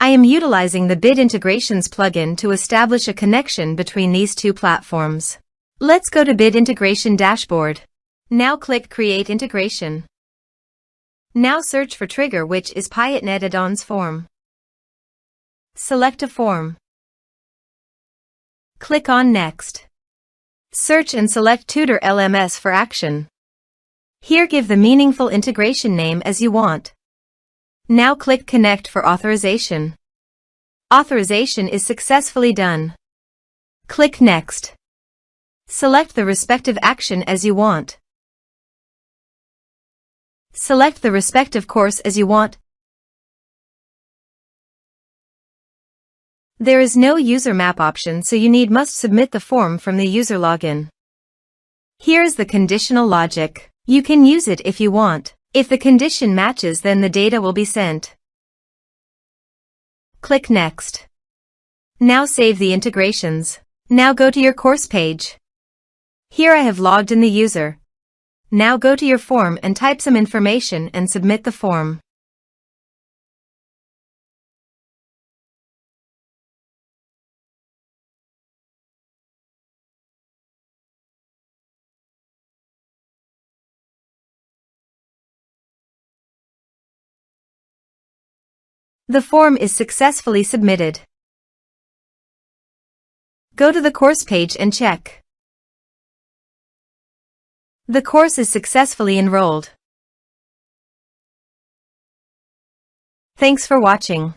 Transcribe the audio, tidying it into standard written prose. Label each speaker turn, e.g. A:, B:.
A: I am utilizing the Bid Integrations plugin to establish a connection between these two platforms. Let's go to Bid Integration Dashboard. Now click Create Integration. Now search for trigger, which is Piotnet Addons form. Select a form. Click on Next. Search and select Tutor LMS for action. Here give the meaningful integration name as you want. Now click Connect for authorization. Authorization is successfully done. Click Next. Select the respective action as you want. Select the respective course as you want. There is no user map option, so you must submit the form from the user login. Here is the conditional logic. You can use it if you want. If the condition matches, then the data will be sent. Click Next. Now save the integrations. Now go to your course page. Here I have logged in the user. Now go to your form and type some information and submit the form. The form is successfully submitted. Go to the course page and check. The course is successfully enrolled. Thanks for watching.